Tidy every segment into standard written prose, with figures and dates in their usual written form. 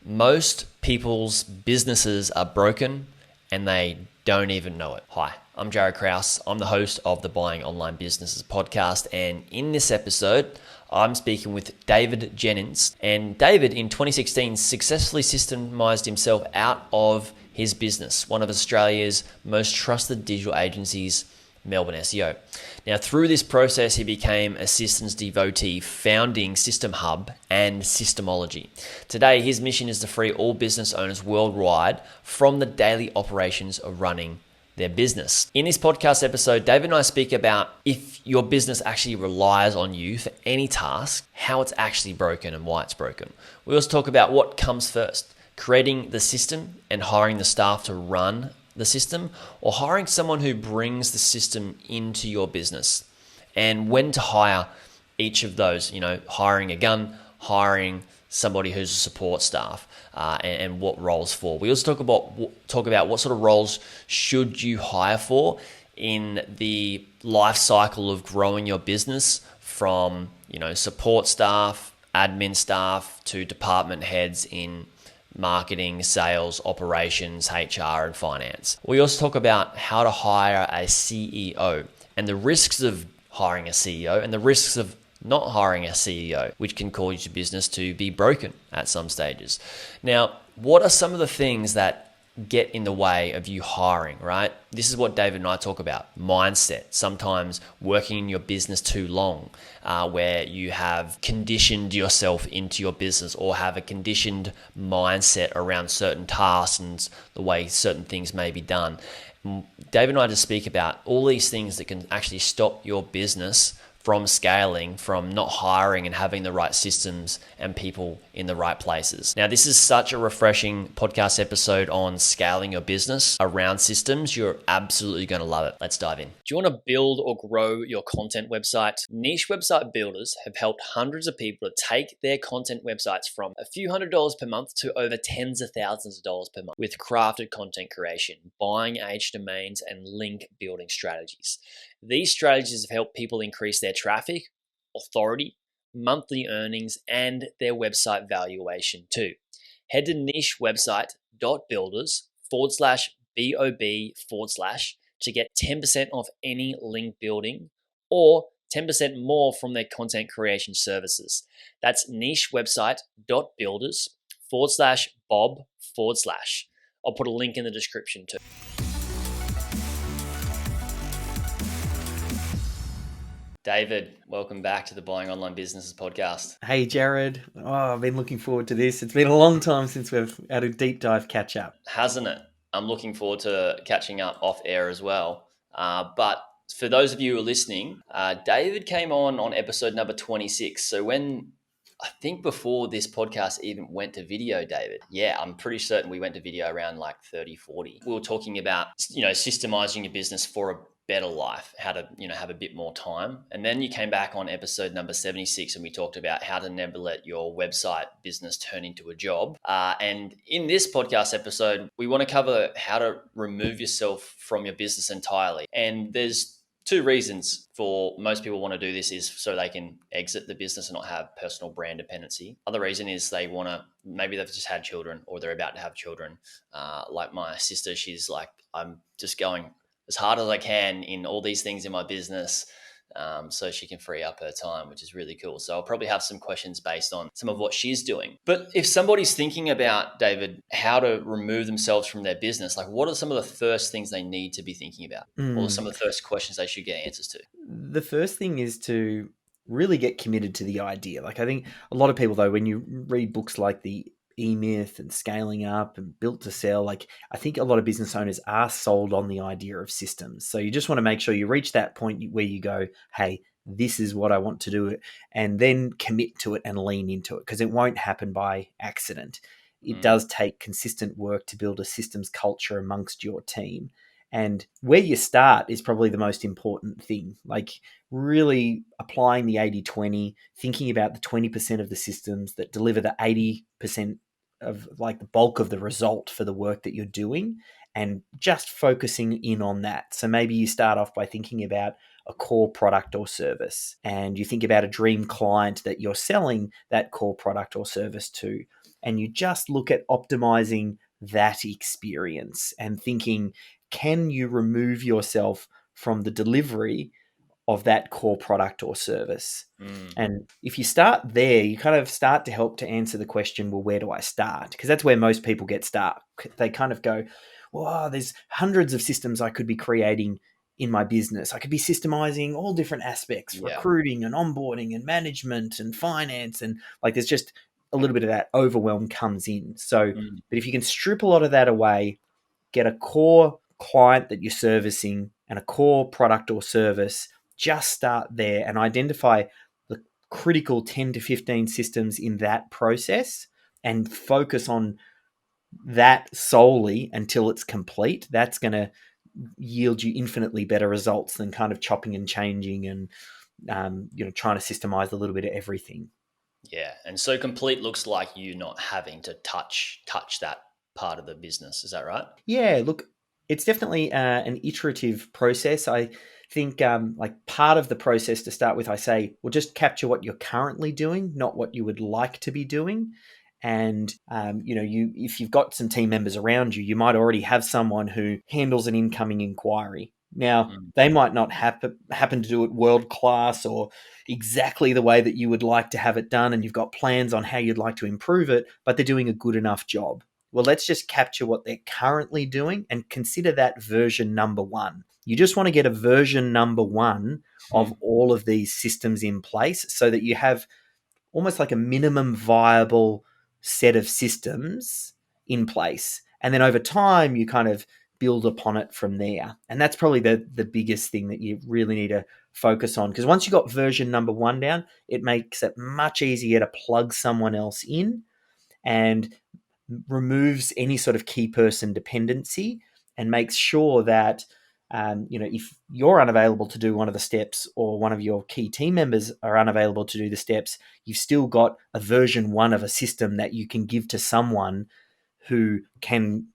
Most people's businesses are broken and they don't even know it. Hi, I'm Jared Krause. I'm the host of the Buying Online Businesses podcast. And in this episode, I'm speaking with David Jenyns. And David, in 2016, successfully systemised himself out of his business, one of Australia's most trusted digital agencies, Melbourne SEO. Now, through this process, he became a systems devotee, founding systemHUB and SYSTEMology. Today, his mission is to free all business owners worldwide from the daily operations of running their business. In this podcast episode, David and I speak about if your business actually relies on you for any task, how it's actually broken and why it's broken. We also talk about what comes first, creating the system and hiring the staff to run the system, or hiring someone who brings the system into your business, and when to hire each of those, hiring a gun, hiring somebody who's a support staff, and what roles for. We also talk about what sort of roles should you hire for in the life cycle of growing your business, from support staff, admin staff, to department heads in marketing, sales, operations, HR, and finance. We also talk about how to hire a CEO and the risks of hiring a CEO and the risks of not hiring a CEO, which can cause your business to be broken at some stages. Now, what are some of the things that get in the way of you hiring, right? This is what David and I talk about. Mindset, sometimes working in your business too long, where you have conditioned yourself into your business or have a conditioned mindset around certain tasks and the way certain things may be done. David and I just speak about all these things that can actually stop your business from scaling, from not hiring and having the right systems and people in the right places. Now, this is such a refreshing podcast episode on scaling your business around systems. You're absolutely going to love it. Let's dive in. Do you want to build or grow your content website? Niche website builders have helped hundreds of people to take their content websites from a few $100s per month to over tens of thousands of dollars per month with crafted content creation, buying aged domains, and link building strategies. These strategies have helped people increase their traffic, authority, monthly earnings, and their website valuation too. Head to nicheWebsite.builders/BOB/ to get 10% off any link building or 10% more from their content creation services. That's nicheWebsite.builders/Bob/. I'll put a link in the description too. David, welcome back to the Buying Online Businesses podcast. Hey, Jared. I've been looking forward to this. It's been a long time since we've had a deep dive catch up. Hasn't it? I'm looking forward to catching up off air as well. But for those of you who are listening, David came on episode number 26. So I think before this podcast even went to video, David. Yeah, I'm pretty certain we went to video around like 30, 40. We were talking about, systemizing your business for a better life, how to, have a bit more time. And then you came back on episode number 76 and we talked about how to never let your website business turn into a job. And in this podcast episode, we want to cover how to remove yourself from your business entirely. And there's two reasons for most people want to do this is so they can exit the business and not have personal brand dependency. Other reason is they want to, maybe they've just had children or they're about to have children. Like my sister, she's like, I'm just going as hard as I can in all these things in my business, so she can free up her time, which is really cool. So I'll probably have some questions based on some of what she's doing. But if somebody's thinking about, David, how to remove themselves from their business, like what are some of the first things they need to be thinking about? Or some of the first questions they should get answers to? The first thing is to really get committed to the idea. Like I think a lot of people, though, when you read books like the E-Myth and Scaling Up and Built to Sell, like I think a lot of business owners are sold on the idea of systems. So you just want to make sure you reach that point where you go, hey, this is what I want to do, and then commit to it and lean into it, because it won't happen by accident. It does take consistent work to build a systems culture amongst your team. And where you start is probably the most important thing. Like really applying the 80-20, thinking about the 20% of the systems that deliver the 80% of like the bulk of the result for the work that you're doing, and just focusing in on that. So maybe you start off by thinking about a core product or service, and you think about a dream client that you're selling that core product or service to. and you just look at optimizing that experience and thinking, can you remove yourself from the delivery of that core product or service? And if you start there, you kind of start to help to answer the question, well, where do I start? Because that's where most people get stuck. They kind of go, well, there's hundreds of systems I could be creating in my business. I could be systemizing all different aspects, Yeah. recruiting and onboarding and management and finance. And like, there's just a little bit of that overwhelm comes in. So, but if you can strip a lot of that away, get a core client that you're servicing and a core product or service, just start there and identify the critical 10 to 15 systems in that process and focus on that solely until it's complete. That's going to yield you infinitely better results than kind of chopping and changing and trying to systemize a little bit of everything. Yeah. And so complete looks like you not having to touch that part of the business. Is that right? Yeah, look, it's definitely an iterative process. I think like part of the process to start with, I say, well, just capture what you're currently doing, not what you would like to be doing. And if you've got some team members around you, you might already have someone who handles an incoming inquiry. Now, they might not happen to do it world class or exactly the way that you would like to have it done, and you've got plans on how you'd like to improve it, but they're doing a good enough job. Well, let's just capture what they're currently doing and consider that version number one. You just want to get a version number one of all of these systems in place so that you have almost like a minimum viable set of systems in place. And then over time, you kind of build upon it from there. And that's probably the biggest thing that you really need to focus on. Because once you've got version number one down, it makes it much easier to plug someone else in and removes any sort of key person dependency and makes sure that if you're unavailable to do one of the steps or one of your key team members are unavailable to do the steps, you've still got a version one of a system that you can give to someone who can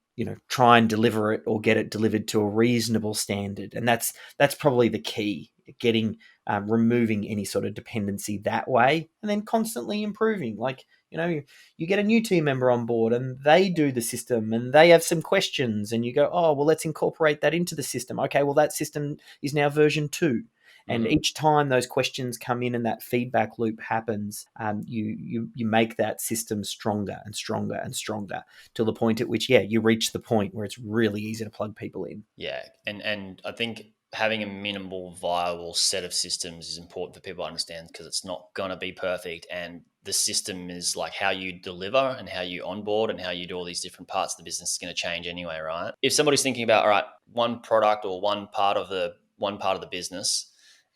try and deliver it or get it delivered to a reasonable standard. And that's probably the key, getting removing any sort of dependency that way, and then constantly improving. Like, you get a new team member on board and they do the system and they have some questions and you go, oh, well, let's incorporate that into the system. Okay, well, that system is now version 2. And each time those questions come in and that feedback loop happens, you make that system stronger and stronger and stronger till the point at which, you reach the point where it's really easy to plug people in. Yeah. And I think having a minimal viable set of systems is important for people to understand, because it's not going to be perfect. And the system is like how you deliver and how you onboard and how you do all these different parts of the business is going to change anyway, right? If somebody's thinking about, all right, one product or one part of the business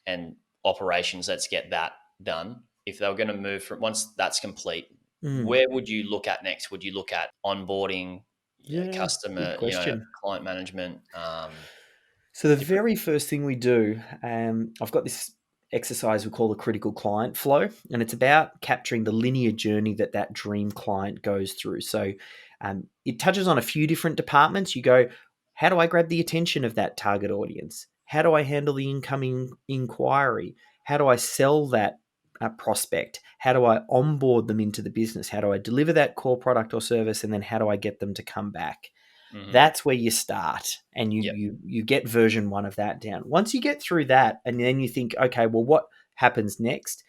and operations, let's get that done. If they were going to move from, once that's complete, where would you look at next? Would you look at onboarding, customer, good question. client management? So the very first thing we do, I've got this exercise we call the critical client flow, and it's about capturing the linear journey that dream client goes through. So it touches on a few different departments. You go, how do I grab the attention of that target audience? How do I handle the incoming inquiry? How do I sell that prospect? How do I onboard them into the business? How do I deliver that core product or service? And then how do I get them to come back? That's where you start, and you get version one of that down. Once you get through that, and then you think, okay, well, what happens next?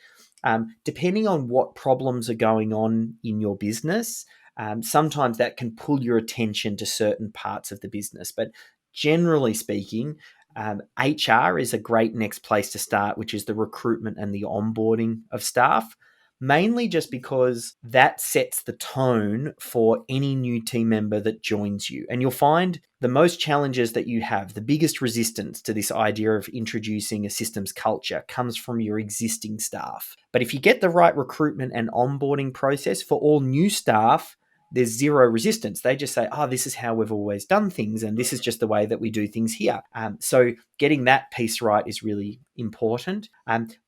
Depending on what problems are going on in your business, sometimes that can pull your attention to certain parts of the business. But generally speaking, HR is a great next place to start, which is the recruitment and the onboarding of staff. Mainly just because that sets the tone for any new team member that joins you. And you'll find the most challenges that you have, the biggest resistance to this idea of introducing a systems culture comes from your existing staff. But if you get the right recruitment and onboarding process for all new staff, there's zero resistance. They just say, oh, this is how we've always done things, and this is just the way that we do things here. So getting that piece right is really important.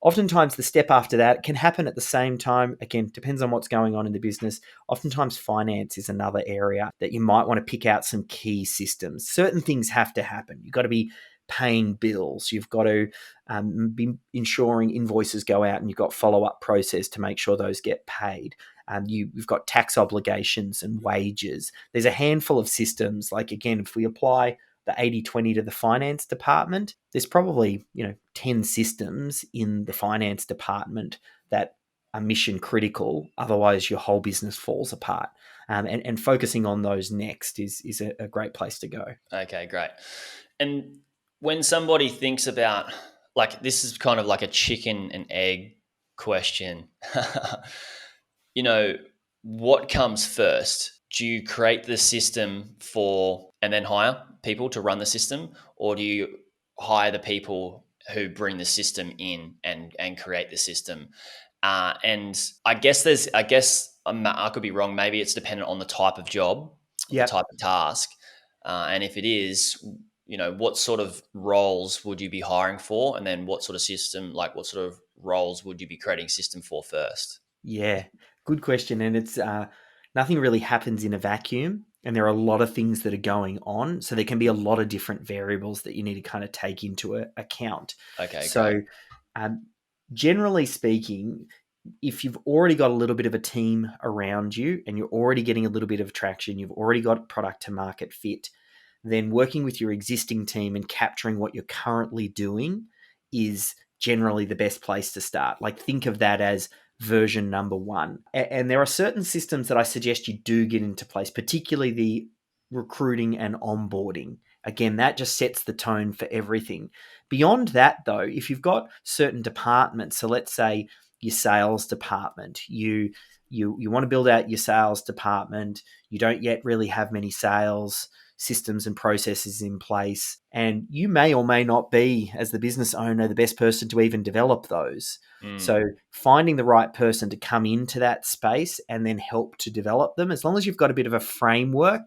Oftentimes, the step after that can happen at the same time. Again, depends on what's going on in the business. Oftentimes, finance is another area that you might want to pick out some key systems. Certain things have to happen. You've got to be paying bills. You've got to be ensuring invoices go out, and you've got follow-up process to make sure those get paid. You've got tax obligations and wages. There's a handful of systems. Like, again, if we apply the 80/20 to the finance department, there's probably 10 systems in the finance department that are mission critical. Otherwise, your whole business falls apart. And focusing on those next is a great place to go. Okay, great. And when somebody thinks about, like, this is kind of like a chicken and egg question. you know, what comes first? Do you create the system and then hire people to run the system, or do you hire the people who bring the system in and create the system? And I guess I could be wrong. Maybe it's dependent on the type of job, the Yep. type of task, and if it is, what sort of roles would you be hiring for, and then what sort of roles would you be creating system for first? Yeah, good question. And it's nothing really happens in a vacuum, and there are a lot of things that are going on. So there can be a lot of different variables that you need to kind of take into account. Okay, great. So, generally speaking, if you've already got a little bit of a team around you and you're already getting a little bit of traction, you've already got product to market fit, then working with your existing team and capturing what you're currently doing is generally the best place to start. Like, think of that as version number one. And there are certain systems that I suggest you do get into place, particularly the recruiting and onboarding. Again, that just sets the tone for everything. Beyond that, though, if you've got certain departments, so let's say your sales department, you want to build out your sales department, you don't yet really have many sales systems and processes in place, and you may or may not be, as the business owner, the best person to even develop those. So finding the right person to come into that space and then help to develop them, as long as you've got a bit of a framework,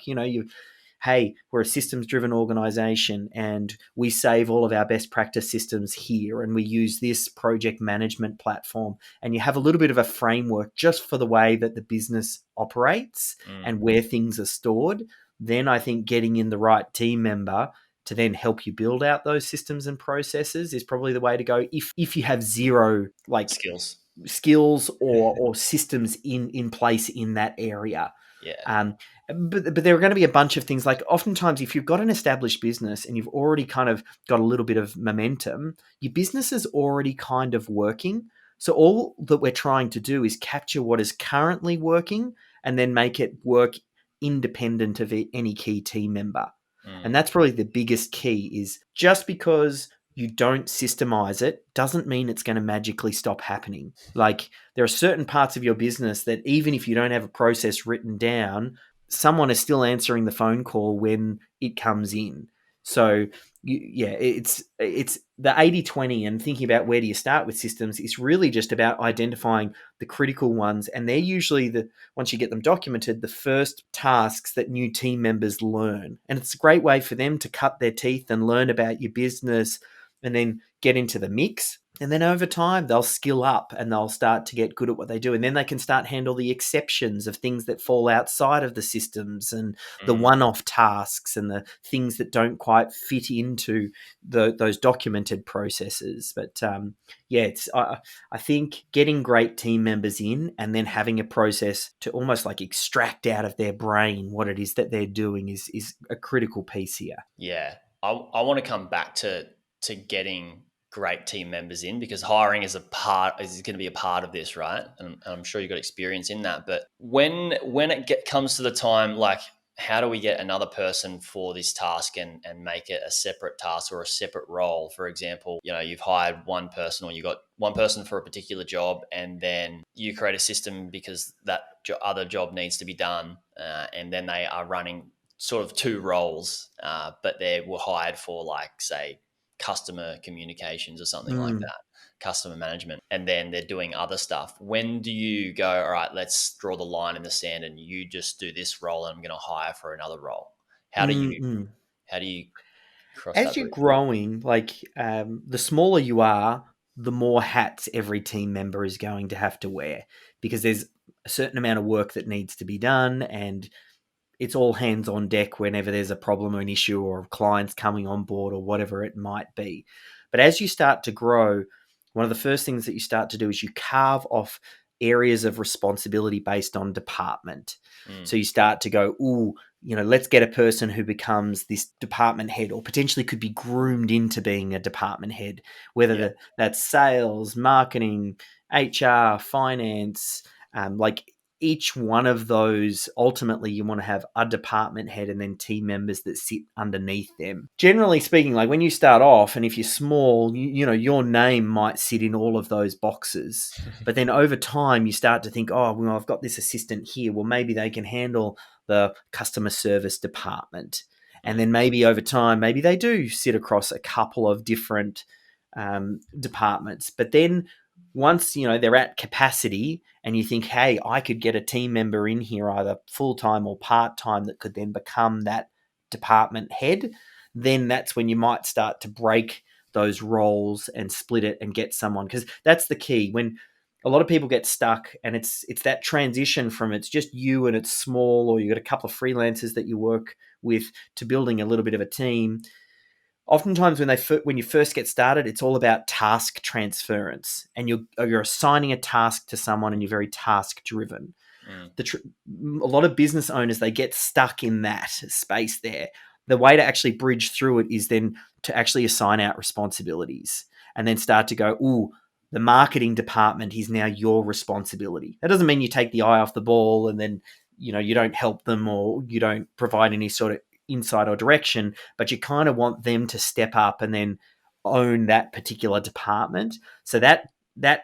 hey, we're a systems driven organization and we save all of our best practice systems here and we use this project management platform, and you have a little bit of a framework just for the way that the business operates and where things are stored, then I think getting in the right team member to then help you build out those systems and processes is probably the way to go. If you have zero skills or systems in place in that area. Yeah. But there are going to be a bunch of things. Like, oftentimes, if you've got an established business and you've already kind of got a little bit of momentum, your business is already kind of working. So all that we're trying to do is capture what is currently working and then make it work independent of any key team member. And that's probably the biggest key. Is just because you don't systemize it doesn't mean it's going to magically stop happening. Like, there are certain parts of your business that even if you don't have a process written down, someone is still answering the phone call when it comes in. So it's the 80/20, and thinking about where do you start with systems is really just about identifying the critical ones. And they're usually once you get them documented, the first tasks that new team members learn. And it's a great way for them to cut their teeth and learn about your business and then get into the mix. And then over time, they'll skill up and they'll start to get good at what they do. And then they can start handle the exceptions of things that fall outside of the systems and the one-off tasks and the things that don't quite fit into those documented processes. But I think getting great team members in and then having a process to almost like extract out of their brain what it is that they're doing is a critical piece here. Yeah. I want to come back to getting great team members in, because hiring is going to be a part of this, right? And I'm sure you've got experience in that. But when it comes to the time, like, how do we get another person for this task and make it a separate task or a separate role? For example, you've hired one person, or you got one person for a particular job, and then you create a system because that other job needs to be done, and then they are running sort of two roles, but they were hired for, like, say, customer communications or something like that, customer management, and then they're doing other stuff. When do you go, all right, let's draw the line in the sand and you just do this role and I'm going to hire for another role? How do you cross As that you're bridge? growing, like, the smaller you are, the more hats every team member is going to have to wear, because there's a certain amount of work that needs to be done, and it's all hands on deck whenever there's a problem or an issue or clients coming on board or whatever it might be. But as you start to grow, one of the first things that you start to do is you carve off areas of responsibility based on department. Mm. So you start to go, ooh, let's get a person who becomes this department head, or potentially could be groomed into being a department head, whether that's sales, marketing, HR, finance, like each one of those, ultimately you want to have a department head and then team members that sit underneath them. Generally speaking, like when you start off, and if you're small, your name might sit in all of those boxes. But then over time, you start to think, oh, well, I've got this assistant here. Well, maybe they can handle the customer service department. And then maybe over time, maybe they do sit across a couple of different departments. But then once they're at capacity, and you think, hey, I could get a team member in here, either full-time or part-time, that could then become that department head, then that's when you might start to break those roles and split it and get someone. Because that's the key. When a lot of people get stuck, and it's that transition from it's just you and it's small, or you've got a couple of freelancers that you work with, to building a little bit of a team. Oftentimes when you first get started, it's all about task transference, and you're assigning a task to someone, and you're very task driven. A lot of business owners, they get stuck in that space there. The way to actually bridge through it is then to actually assign out responsibilities, and then start to go, ooh, the marketing department is now your responsibility. That doesn't mean you take the eye off the ball and then you don't help them, or you don't provide any sort of insight or direction, but you kind of want them to step up and then own that particular department. So that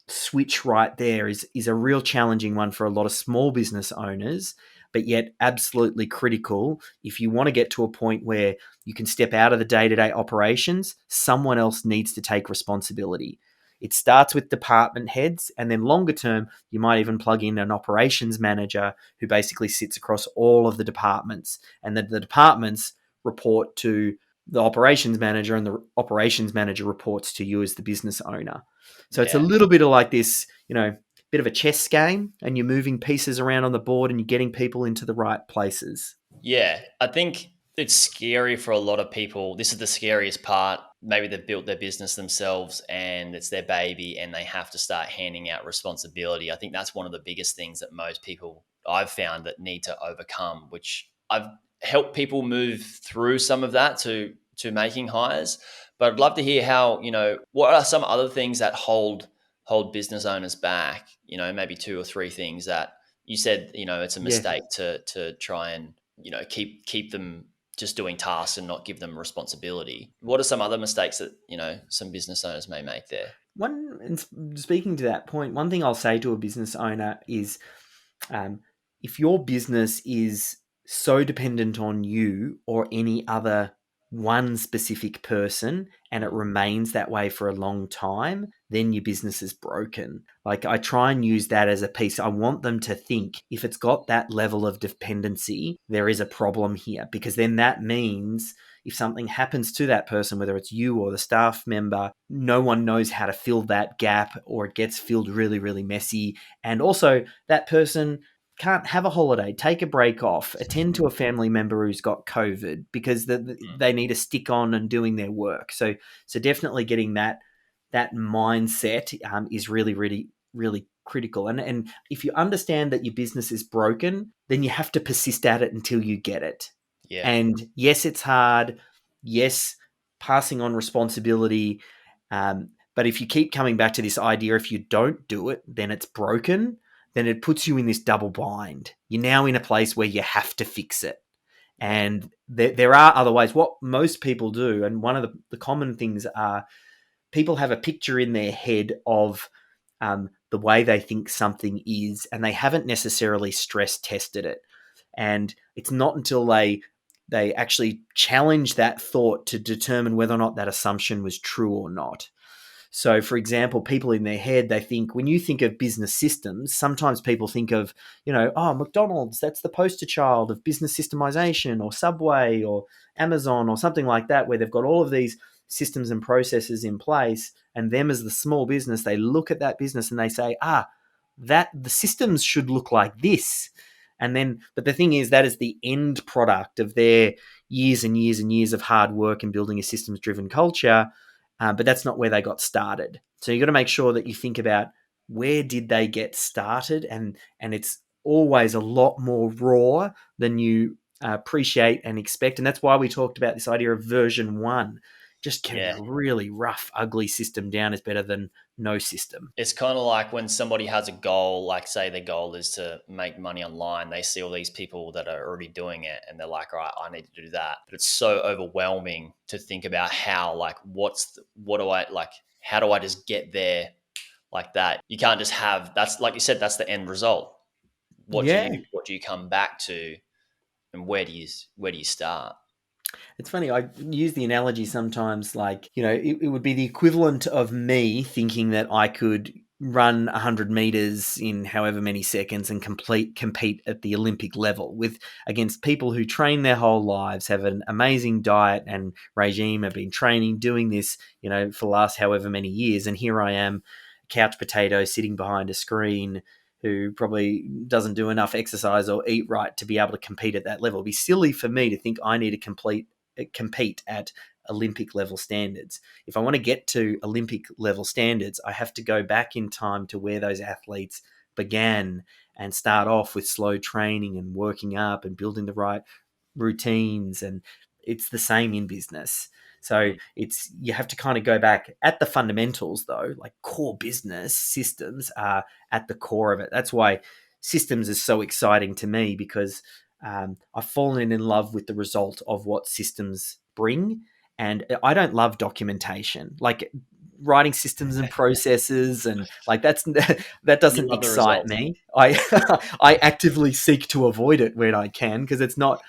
switch right there is a real challenging one for a lot of small business owners, but yet absolutely critical. If you want to get to a point where you can step out of the day-to-day operations, someone else needs to take responsibility. It starts with department heads, and then longer term, you might even plug in an operations manager who basically sits across all of the departments, and the departments report to the operations manager, and the operations manager reports to you as the business owner. So it's a little bit of like this, bit of a chess game, and you're moving pieces around on the board, and you're getting people into the right places. Yeah, I think it's scary for a lot of people. This is the scariest part. Maybe they've built their business themselves and it's their baby, and they have to start handing out responsibility. I think that's one of the biggest things that most people I've found that need to overcome, which I've helped people move through some of that to making hires. But I'd love to hear how, what are some other things that hold business owners back, maybe 2 or 3 things that you said, it's a mistake to try and, keep them just doing tasks and not give them responsibility. What are some other mistakes that, some business owners may make there? And speaking to that point, one thing I'll say to a business owner is, if your business is so dependent on you or any other one specific person, and it remains that way for a long time, then your business is broken. Like, I try and use that as a piece. I want them to think, if it's got that level of dependency, there is a problem here, because then that means if something happens to that person, whether it's you or the staff member, no one knows how to fill that gap, or it gets filled really, really messy. And also, that person can't have a holiday, take a break off, attend to a family member who's got COVID, because they need to stick on and doing their work. So definitely getting that mindset is really, really, really critical. And if you understand that your business is broken, then you have to persist at it until you get it. Yeah. And yes, it's hard. Yes, passing on responsibility. But if you keep coming back to this idea, if you don't do it, then it's broken, then it puts you in this double bind. You're now in a place where you have to fix it. And there are other ways. What most people do, and one of the common things are, people have a picture in their head of the way they think something is, and they haven't necessarily stress tested it. And it's not until they actually challenge that thought to determine whether or not that assumption was true or not. So, for example, people in their head, they think, when you think of business systems, sometimes people think of, McDonald's, that's the poster child of business systemization, or Subway or Amazon or something like that, where they've got all of these systems and processes in place. And them as the small business, they look at that business and they say, that the systems should look like this. And then, but the thing is, that is the end product of their years and years and years of hard work in building a systems-driven culture. But that's not where they got started. So you've got to make sure that you think about where did they get started, and it's always a lot more raw than you appreciate and expect. And that's why we talked about this idea of version 1. Just getting Yeah. a really rough, ugly system down is better than no system. It's kind of like when somebody has a goal, like say their goal is to make money online, they see all these people that are already doing it and they're like, all right, I need to do that. But it's so overwhelming to think about how, like, what do I, like, how do I just get there like that? You can't just have, that's like you said, that's the end result. Yeah. What do you come back to, and where do you start? It's funny, I use the analogy sometimes like, it would be the equivalent of me thinking that I could run 100 meters in however many seconds and compete at the Olympic level with against people who train their whole lives, have an amazing diet and regime, have been training, doing this, for the last however many years. And here I am, couch potato, sitting behind a screen, who probably doesn't do enough exercise or eat right to be able to compete at that level. It'd be silly for me to think I need to compete at Olympic level standards. If I want to get to Olympic level standards, I have to go back in time to where those athletes began and start off with slow training and working up and building the right routines. And it's the same in business. So you have to kind of go back at the fundamentals, though, like core business systems are at the core of it. That's why systems is so exciting to me, because I've fallen in love with the result of what systems bring. And I don't love documentation, like writing systems and processes, and like that You doesn't love the excite results. me. I I actively seek to avoid it when I can, because it's not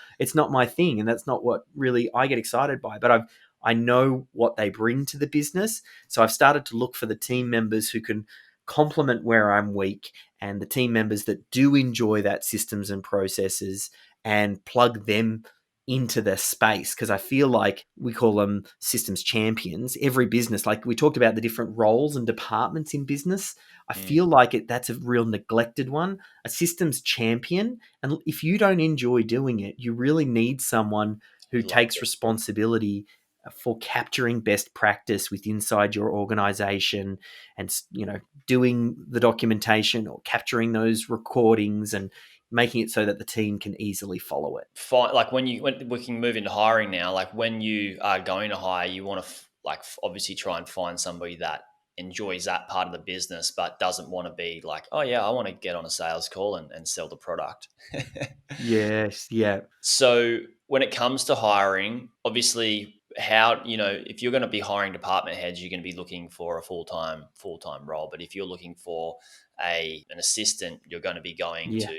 my thing, and that's not what really I get excited by. But I know what they bring to the business, so I've started to look for the team members who can complement where I'm weak, and the team members that do enjoy that systems and processes, and plug them into the space, because I feel like we call them systems champions. Every business, like we talked about the different roles and departments in business, I feel like that's a real neglected one. A systems champion, and if you don't enjoy doing it, you really need someone who Who loves takes it. responsibility for capturing best practice with inside your organization, and doing the documentation or capturing those recordings and making it so that the team can easily follow it. Like when we can move into hiring now, like when you are going to hire, you want to obviously try and find somebody that enjoys that part of the business, but doesn't want to be like, oh yeah, I want to get on a sales call and sell the product. Yes, yeah. So when it comes to hiring, obviously how, if you're going to be hiring department heads, you're going to be looking for a full-time role. But if you're looking for an assistant, you're going to be going Yeah. to,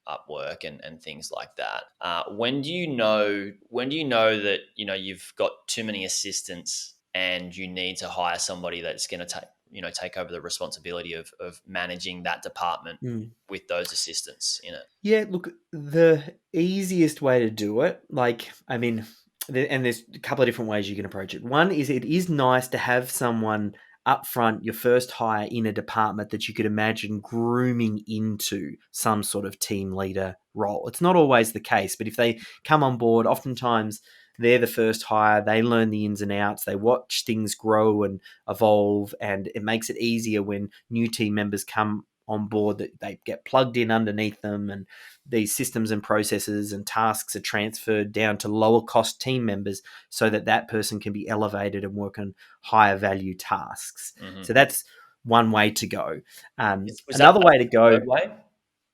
Upwork and things like that. When do you know that, you've got too many assistants and you need to hire somebody that's going to take over the responsibility of managing that department Mm. with those assistants in it? Yeah, look, the easiest way to do it, like, I mean, and there's a couple of different ways you can approach it. One is, it is nice to have someone up front, your first hire in a department, that you could imagine grooming into some sort of team leader role. It's not always the case, but if they come on board, oftentimes they're the first hire, they learn the ins and outs, they watch things grow and evolve, and it makes it easier when new team members come on board, that they get plugged in underneath them, and these systems and processes and tasks are transferred down to lower cost team members, so that that person can be elevated and work on higher value tasks. Mm-hmm. So that's one way to go. Was that Another way to the go, preferred way?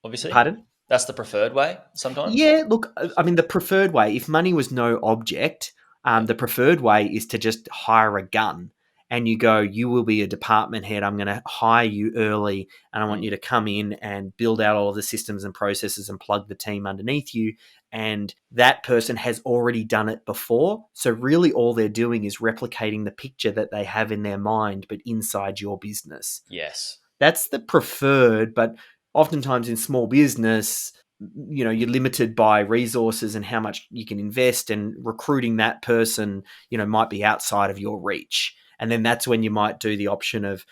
Obviously, pardon? that's the preferred way sometimes. Yeah, look, I mean, the preferred way, if money was no object, Yeah. the preferred way is to just hire a gun, and you go, you will be a department head. I'm going to hire you early, and I want you to come in and build out all of the systems and processes and plug the team underneath you. And that person has already done it before. So really all they're doing is replicating the picture that they have in their mind, but inside your business. Yes. That's the preferred, but oftentimes in small business, you're limited by resources and how much you can invest, and recruiting that person, might be outside of your reach. And then that's when you might do the option of,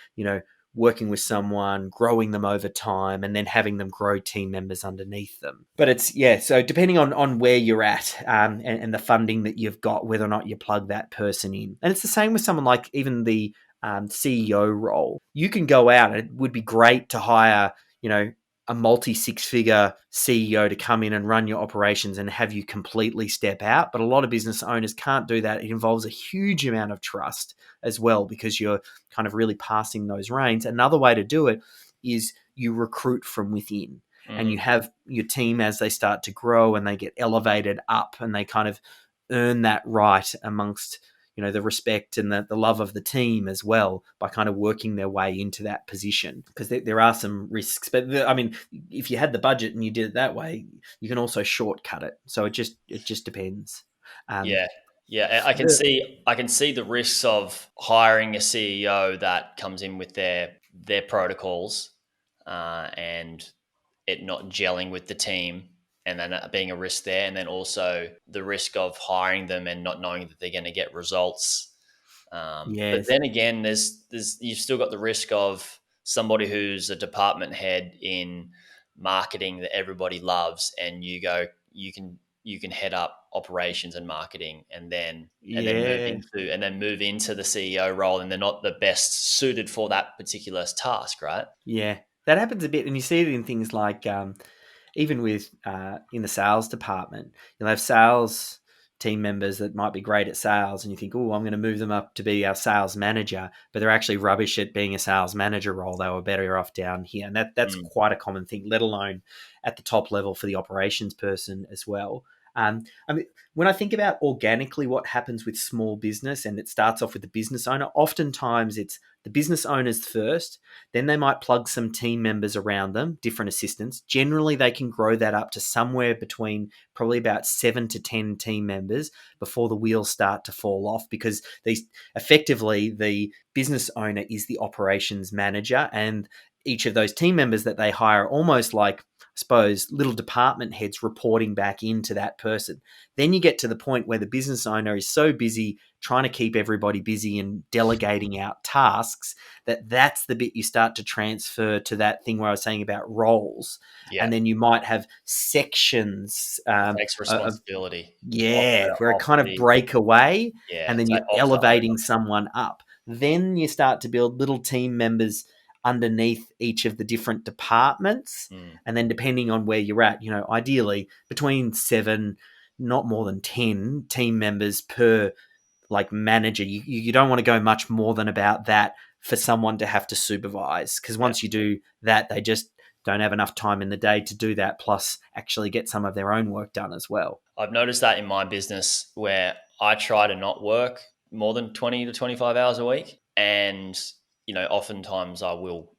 working with someone, growing them over time, and then having them grow team members underneath them. But so depending on where you're at, and the funding that you've got, whether or not you plug that person in. And it's the same with someone like even the CEO role, you can go out. It would be great to hire, a multi-six-figure CEO to come in and run your operations and have you completely step out. But a lot of business owners can't do that. It involves a huge amount of trust as well, because you're kind of really passing those reins. Another way to do it is you recruit from within. And you have your team, as they start to grow and they get elevated up and they kind of earn that right amongst the respect and the love of the team as well, by kind of working their way into that position. Because there are some risks, but if you had the budget and you did it that way, you can also shortcut it. So it just depends. Yeah. Yeah, I can see the risks of hiring a CEO that comes in with their protocols, and it not gelling with the team, and then being a risk there, and then also the risk of hiring them and not knowing that they're going to get results. But Yes. then again, there's you've still got the risk of somebody who's a department head in marketing that everybody loves, and you can head up operations and marketing, Yeah. and then move into the CEO role, and they're not the best suited for that particular task, right? Yeah. That happens a bit, and you see it in things like even with in the sales department, you'll have sales team members that might be great at sales, and you think, oh, I'm going to move them up to be our sales manager, but they're actually rubbish at being a sales manager role. They were better off down here, and that's quite a common thing, let alone at the top level for the operations person as well. When I think about organically what happens with small business, and it starts off with the business owner, oftentimes it's the business owners first, then they might plug some team members around them, different assistants. Generally, they can grow that up to somewhere between probably about 7 to 10 team members before the wheels start to fall off, because effectively the business owner is the operations manager, and each of those team members that they hire, almost like, I suppose, little department heads reporting back into that person. Then you get to the point where the business owner is so busy trying to keep everybody busy and delegating out tasks, that's the bit you start to transfer to that thing where I was saying about roles. Yeah, And then you might have sections takes of, responsibility off yeah, where it off kind of the break away, yeah and then you're off the elevating owner. someone up. Then you start to build little team members underneath each of the different departments. Mm. And then depending on where you're at, ideally between 7, not more than 10 team members per like manager. You don't want to go much more than about that for someone to have to supervise, because Yeah. once you do that, they just don't have enough time in the day to do that, plus actually get some of their own work done as well. I've noticed that in my business where I try to not work more than 20 to 25 hours a week. And, oftentimes I will,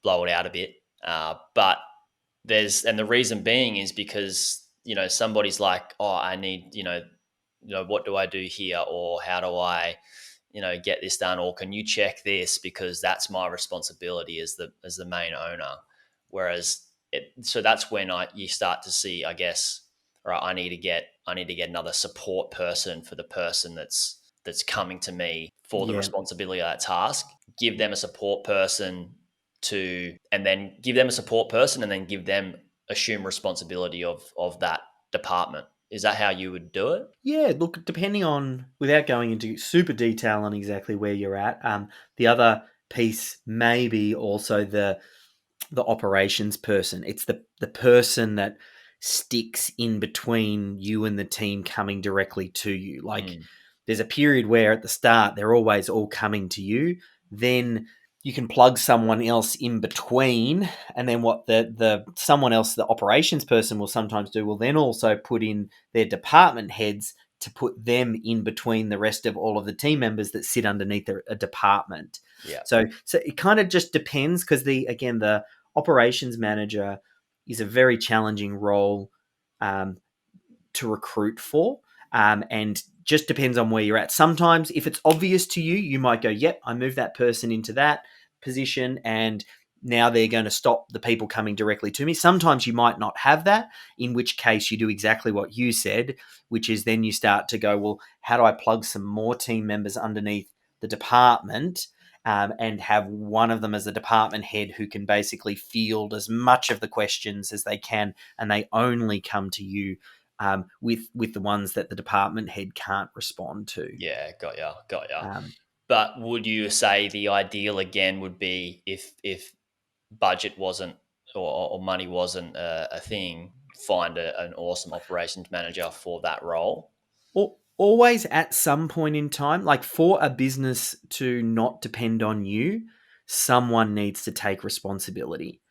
blow it out a bit. But and the reason being is because, somebody's like, oh, I need, what do I do here? Or how do I, get this done? Or can you check this? Because that's my responsibility as the main owner. Whereas so that's when you start to see, I guess, right, I need to get another support person for the person that's coming to me for the Yeah. responsibility of that task. Give them a support person and then give them a support person, and then give them assume responsibility of that department. Is that how you would do it? Yeah, look, depending on, without going into super detail on exactly where you're at, the other piece may be also the operations person. It's the person that sticks in between you and the team coming directly to you. Like, Mm, there's a period where at the start they're always all coming to you. Then you can plug someone else in between, and then what the someone else, the operations person, will sometimes do will then also put in their department heads to put them in between the rest of all of the team members that sit underneath a department. yeah. So it kind of just depends, because the operations manager is a very challenging role um, to recruit for, and just depends on where you're at. Sometimes, if it's obvious to you, you might go, "Yep, I moved that person into that position, and now they're going to stop the people coming directly to me." Sometimes you might not have that, in which case you do exactly what you said, which is then you start to go, "Well, how do I plug some more team members underneath the department?" And have one of them as a department head who can basically field as much of the questions as they can, and they only come to you with the ones that the department head can't respond to. Yeah, got ya. Um, But would you say the ideal again would be if budget wasn't or money wasn't a thing, find an awesome operations manager for that role? Always at some point in time, like for a business to not depend on you, someone needs to take responsibility.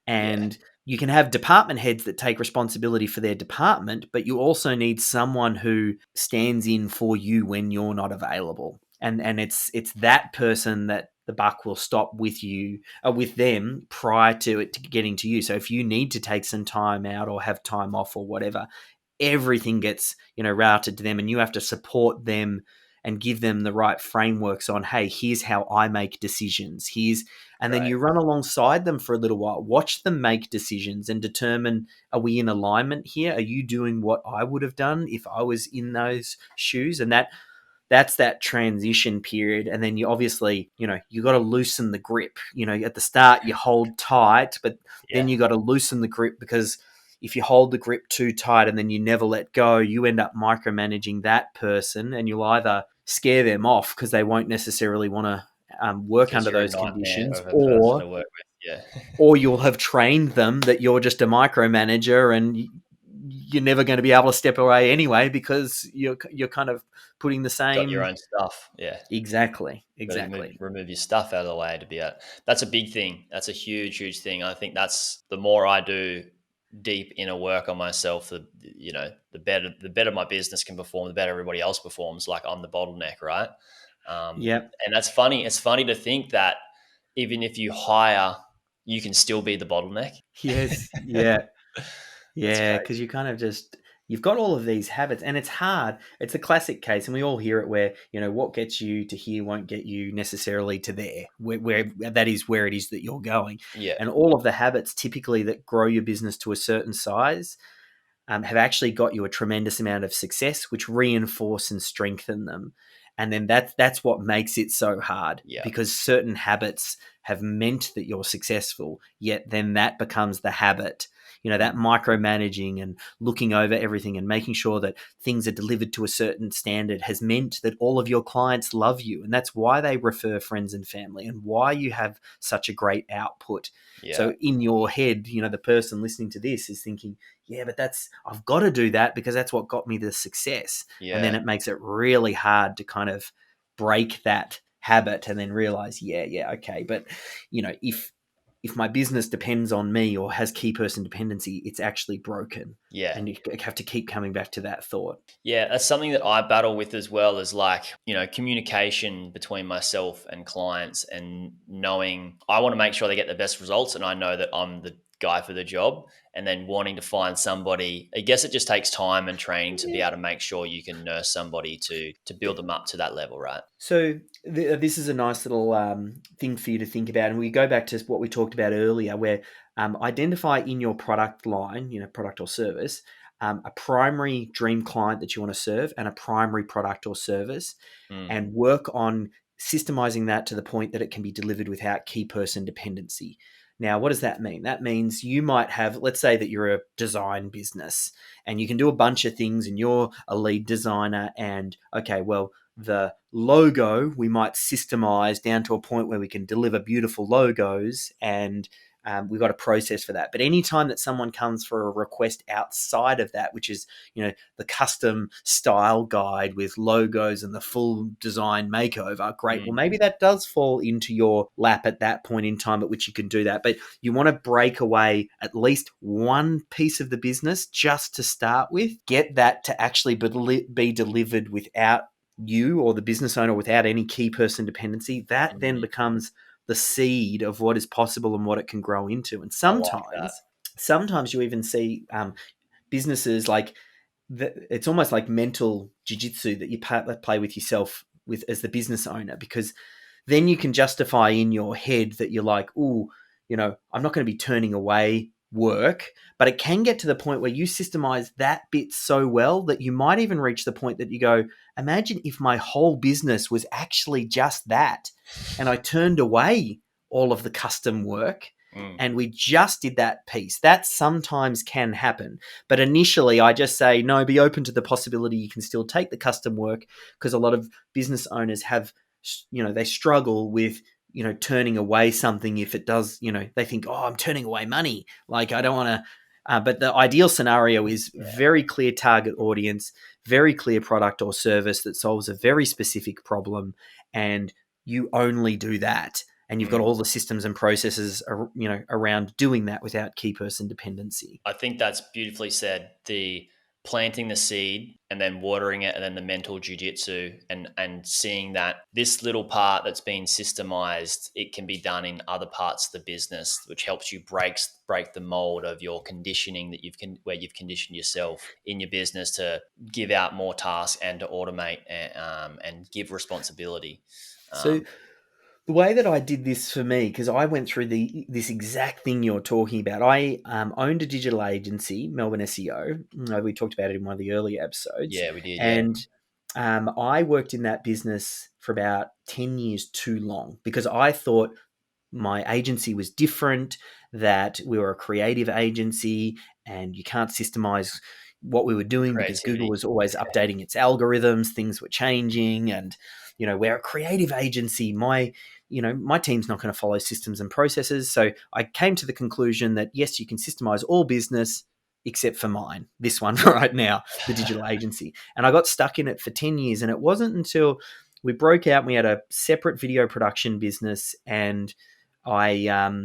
Yeah, And you can have department heads that take responsibility for their department, but you also need someone who stands in for you when you're not available. And it's that person that the buck will stop with you, with them prior to it to getting to you. So if you need to take some time out or have time off or whatever, everything gets routed to them, and you have to support them and give them the right frameworks on, hey, here's how I make decisions, and then right. you run alongside them for a little while, watch them make decisions and determine, are we in alignment here? Are you doing what I would have done if I was in those shoes? And that's that transition period. And then you obviously, you got to loosen the grip. At the start you hold tight, but Yeah, then you got to loosen the grip, because if you hold the grip too tight and then you never let go, you end up micromanaging that person, and you'll either scare them off because they won't necessarily want to work because under you're a those nightmare conditions, of a person or to work with. Yeah, you'll have trained them that you're just a micromanager, and you're never going to be able to step away anyway, because you're kind of putting the got your same. own stuff. Yeah. Exactly, Got to exactly. remove your stuff out of the way to be a. That's a big thing. That's a huge thing. I think that's the more I do deep inner work on myself, the better my business can perform, the better everybody else performs. Like I'm the bottleneck, right? Yep. And that's funny. It's funny to think that even if you hire, you can still be the bottleneck. Yes. Yeah. That's Yeah, crazy. because you kind of just you've got all of these habits, and it's hard. It's a classic case, and we all hear it, where what gets you to here won't get you necessarily to there, where that is where it is that you're going. Yeah, And all of the habits typically that grow your business to a certain size have actually got you a tremendous amount of success, which reinforce and strengthen them. And then that's what makes it so hard, yeah, because certain habits have meant that you're successful, yet then that becomes the habit. That micromanaging and looking over everything and making sure that things are delivered to a certain standard has meant that all of your clients love you. And that's why they refer friends and family, and why you have such a great output. yeah, So in your head, the person listening to this is thinking, yeah, but I've got to do that because that's what got me the success. And then yeah. it makes it really hard to kind of break that habit and then realize, yeah, okay. But, if my business depends on me or has key person dependency, it's actually broken. Yeah. And you have to keep coming back to that thought. Yeah, that's something that I battle with as well, is like, communication between myself and clients, and knowing I want to make sure they get the best results, and I know that I'm the guy for the job, and then wanting to find somebody. I guess it just takes time and training to be able to make sure you can nurse somebody to build them up to that level, right? So this is a nice little thing for you to think about, and we go back to what we talked about earlier, where identify in your product line, product or service, a primary dream client that you want to serve, and a primary product or service, Mm, and work on systemizing that to the point that it can be delivered without key person dependency. Now, what does that mean? That means you might have, let's say that you're a design business and you can do a bunch of things and you're a lead designer, and okay, well, the logo we might systemize down to a point where we can deliver beautiful logos, and we've got a process for that. But anytime that someone comes for a request outside of that, which is the custom style guide with logos and the full design makeover, great. Well, mm, maybe that does fall into your lap at that point in time at which you can do that. But you want to break away at least one piece of the business just to start with, get that to actually be delivered without you or the business owner, without any key person dependency. That then mm. becomes the seed of what is possible and what it can grow into. And I like that. sometimes you even see businesses like it's almost like mental jiu-jitsu that you play with yourself with as the business owner, because then you can justify in your head that you're like, oh, I'm not going to be turning away work. But it can get to the point where you systemize that bit so well that you might even reach the point that you go, imagine if my whole business was actually just that, and I turned away all of the custom work Mm, and we just did that piece. That sometimes can happen. But initially, I just say, no, be open to the possibility you can still take the custom work, because a lot of business owners have they struggle with, turning away something if it does, they think, oh, I'm turning away money. Like, I don't want to. But the ideal scenario is very clear target audience, very clear product or service that solves a very specific problem, and you only do that. And you've got all the systems and processes, around doing that without key person dependency. I think that's beautifully said. The planting the seed and then watering it, and then the mental jujitsu, and seeing that this little part that's been systemized, it can be done in other parts of the business, which helps you break the mold of your conditioning where you've conditioned yourself in your business to give out more tasks and to automate and give responsibility. So the way that I did this for me, because I went through this exact thing you're talking about. I owned a digital agency, Melbourne SEO. We talked about it in one of the earlier episodes. Yeah, we did. And I worked in that business for about 10 years too long, because I thought my agency was different, that we were a creative agency and you can't systemize what we were doing because Google was always updating its algorithms, things were changing, and we're a creative agency. My team's not going to follow systems and processes. So I came to the conclusion that yes, you can systemize all business except for mine, this one right now, the digital agency. And I got stuck in it for 10 years. And it wasn't until we broke out and we had a separate video production business, and I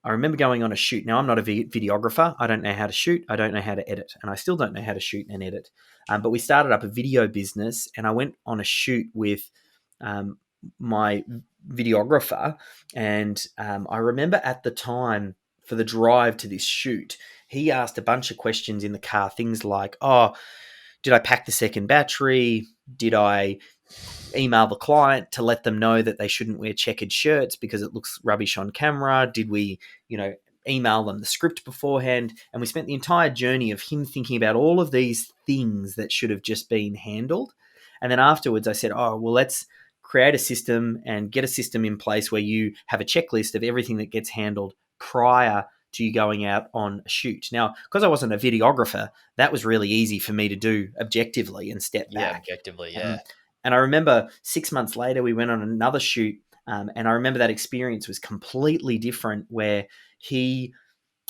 remember going on a shoot. Now, I'm not a videographer. I don't know how to shoot. I don't know how to edit. And I still don't know how to shoot and edit. But we started up a video business, and I went on a shoot with my videographer. And I remember at the time, for the drive to this shoot, he asked a bunch of questions in the car. Things like, oh, did I pack the second battery? Did I email the client to let them know that they shouldn't wear checkered shirts because it looks rubbish on camera? Did we, email them the script beforehand? And we spent the entire journey of him thinking about all of these things that should have just been handled. And then afterwards I said, oh, well, let's create a system and get a system in place where you have a checklist of everything that gets handled prior to you going out on a shoot. Now, because I wasn't a videographer, that was really easy for me to do objectively and step back. Yeah, objectively, yeah. And I remember 6 months later, we went on another shoot, and I remember that experience was completely different, where he,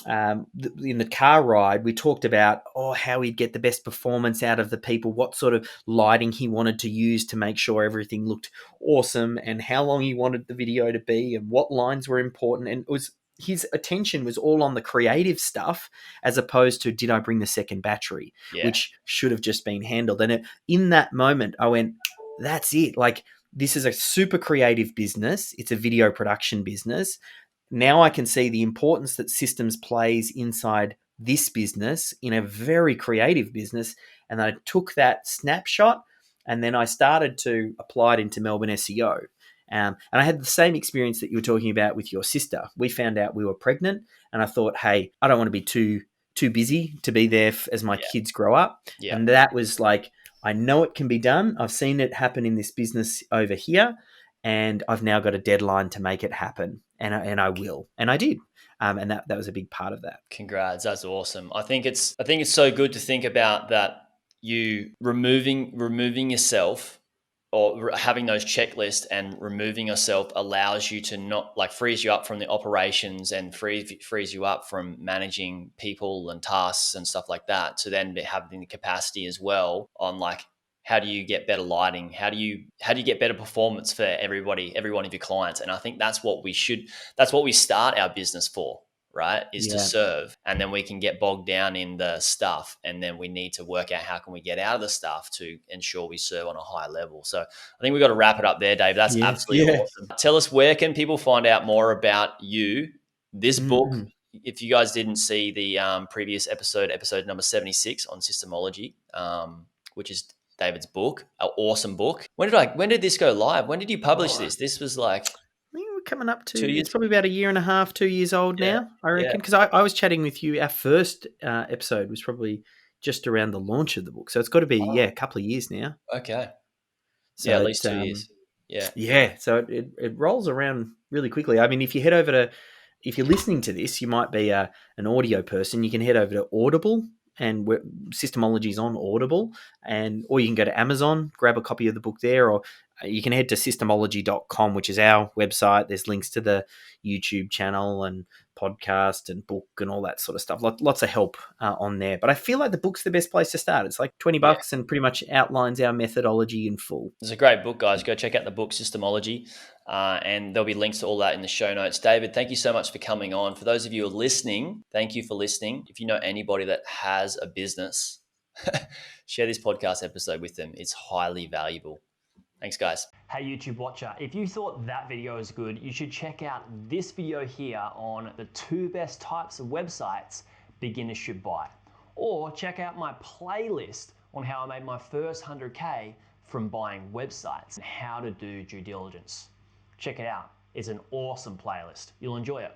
in the car ride, we talked about how he'd get the best performance out of the people, what sort of lighting he wanted to use to make sure everything looked awesome, and how long he wanted the video to be, and what lines were important. And his attention was all on the creative stuff, as opposed to, did I bring the second battery, which should have just been handled. And in that moment, I went, that's it. Like, this is a super creative business. It's a video production business. Now I can see the importance that systems plays inside this business, in a very creative business. And I took that snapshot, and then I started to apply it into Melbourne SEO. And I had the same experience that you were talking about with your sister. We found out we were pregnant, and I thought, hey, I don't want to be too busy to be there as my kids grow up. Yeah. And that was like, I know it can be done. I've seen it happen in this business over here, and I've now got a deadline to make it happen, and I will, and I did, and that was a big part of that. Congrats, that's awesome. I think it's so good to think about that. You removing yourself, or having those checklists and removing yourself, allows you to not, like, frees you up from the operations and frees you up from managing people and tasks and stuff like that, to then having the capacity as well on, like, how do you get better lighting? How do you get better performance for every one of your clients? And I think that's what we start our business for, right? Is to serve. And then we can get bogged down in the stuff, and then we need to work out how can we get out of the stuff to ensure we serve on a high level. So I think we've got to wrap it up there, Dave. That's absolutely awesome. Tell us, where can people find out more about you, this book? If you guys didn't see the previous episode number 76 on systemology, which is David's book, an awesome book. When did this go live? When did you publish this? This was like, I think we're coming up to, it's probably about a year and a half, 2 years old now, I reckon. Because I was chatting with you, our first episode was probably just around the launch of the book. So it's got to be, a couple of years now. Okay. So at least 2 years. Yeah. Yeah. So it rolls around really quickly. I mean, if you're listening to this, you might be an audio person. You can head over to Audible and Systemology is on Audible, or you can go to Amazon, grab a copy of the book there, or you can head to systemology.com, which is our website. There's links to the YouTube channel and podcast and book and all that sort of stuff. Lots of help on there. But I feel like the book's the best place to start. It's like $20 and pretty much outlines our methodology in full. It's a great book, guys. Go check out the book, Systemology, and there'll be links to all that in the show notes. David, thank you so much for coming on. For those of you who are listening, thank you for listening. If you know anybody that has a business, share this podcast episode with them. It's highly valuable. Thanks, guys. Hey, YouTube watcher, if you thought that video was good, you should check out this video here on the 2 best types of websites beginners should buy. Or check out my playlist on how I made my first 100K from buying websites and how to do due diligence. Check it out. It's an awesome playlist. You'll enjoy it.